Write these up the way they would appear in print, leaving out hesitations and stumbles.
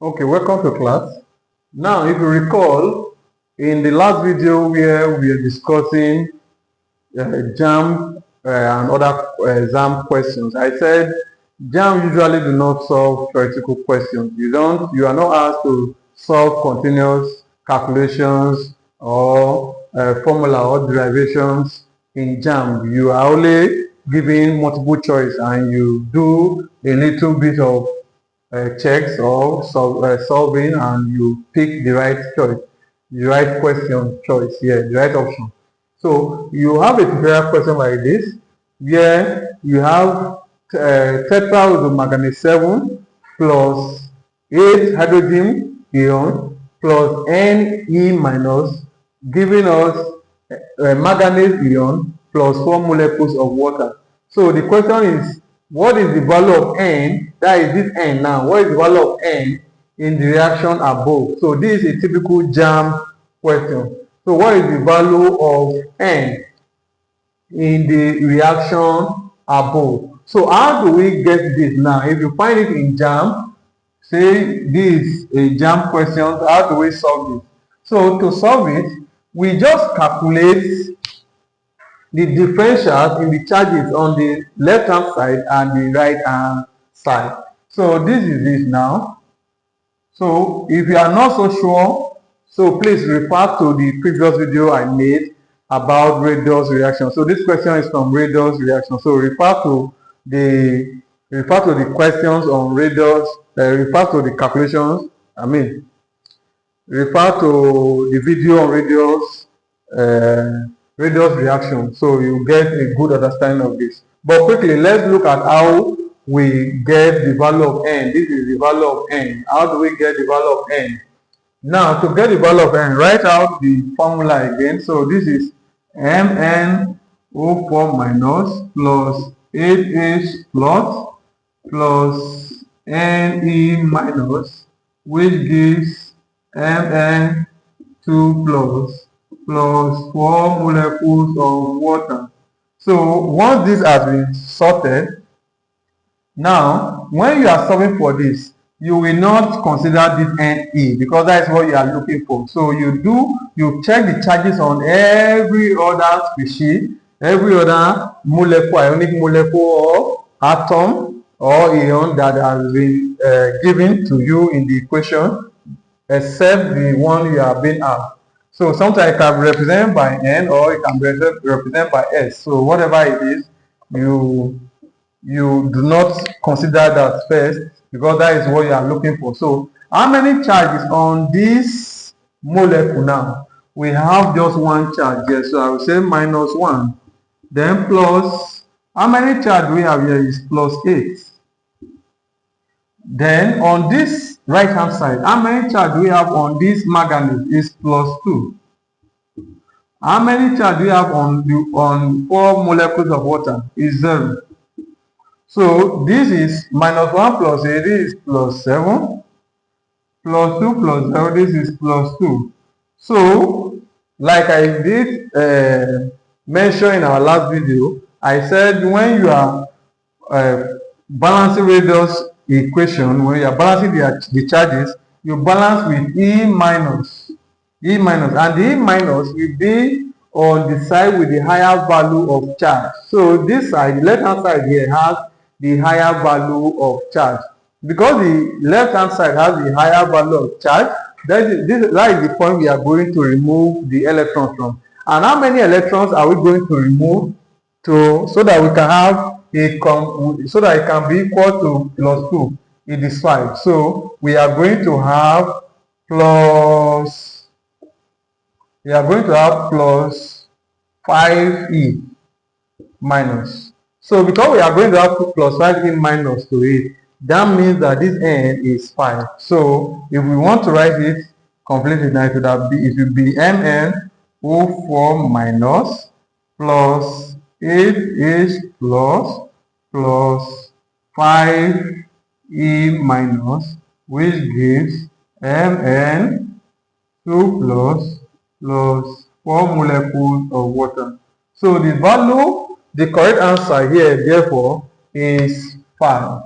Okay, welcome to class. Now, if you recall, in the last video where we are discussing JAMB and other exam questions, I said JAMB usually do not solve theoretical questions. You are not asked to solve continuous calculations or formula or derivations in JAMB. You are only given multiple choice and you do a little bit of checks or solving, and you pick the right choice, the right question choice here, the right option. So you have a tutorial question like this, where you have tetrahydromanganate 7 plus 8 hydrogen ion plus Ne minus, giving us manganese ion plus 4 molecules of water. So the question is, what is the value of N? That is this N now. What is the value of N in the reaction above? So this is a typical JAMB question. So what is the value of N in the reaction above? So how do we get this now? If you find it in JAMB, say this is a JAMB question, how do we solve it? So to solve it, we just calculate the differentials in the charges on the left hand side and the right hand side. So this is it now. So if you are not so sure, so please refer to the previous video I made about Redox reaction. So this question is from Redox reaction. So refer to the questions on Redox, refer to the calculations, refer to the video on Redox reaction, so you get a good understanding of this. But quickly, let's look at how we get the value of N. This is the value of N. How do we get the value of N? Now, to get the value of N, write out the formula again. So this is MnO4 minus plus 8H plus Ne minus, which gives Mn2 plus 4 molecules of water. So once this has been sorted, now when you are solving for this, you will not consider this Ne, because that is what you are looking for. So you check the charges on every other species, every other molecule, ionic molecule or atom or ion that has been given to you in the equation, except the one you are being asked. So sometimes it can be represented by N or it can be represented by S. So whatever it is, you do not consider that first, because that is what you are looking for. So how many charges on this molecule now? We have just one charge here, so I will say minus 1. Then plus, how many charge we have here is plus 8. Then on this right hand side, how many charge we have on this manganese is plus 2. How many charge we have on 4 molecules of water is 0. So this is minus 1 plus 8, this is plus 7, plus 2 plus 0, this is plus 2. So like I did mention in our last video, I said when you are balancing Redox equation, when you are balancing the charges, you balance with E minus, and the E minus will be on the side with the higher value of charge. So this side, the left hand side here, has the higher value of charge. Because the left hand side has the higher value of charge, that is the point we are going to remove the electrons from. And how many electrons are we going to remove so that we can have so that it can be equal to plus 2? It is 5. So we are going to have plus 5E minus. So because we are going to have plus 5E minus to it, that means that this N is 5. So if we want to write it completely, now it will be MnO4 minus plus 8H plus 5E minus, which gives Mn2 plus 4 molecules of water. So the correct answer here, therefore, is 5.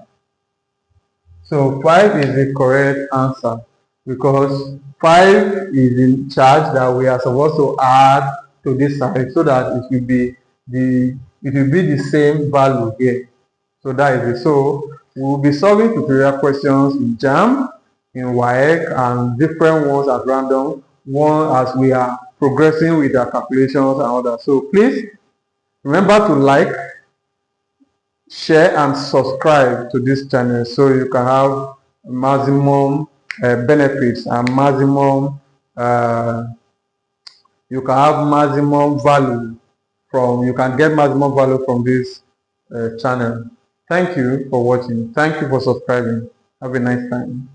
So 5 is the correct answer because 5 is in charge that we are supposed to add to this side so that it will be the same value here. So that is it. So we will be solving tutorial questions in JAMB, in WAEC, and different ones at random, one as we are progressing with our calculations and all that. So please remember to like, share, and subscribe to this channel so you can have maximum benefits and maximum you can have maximum value from you can get maximum value from this channel. Thank you for watching. Thank you for subscribing. Have a nice time.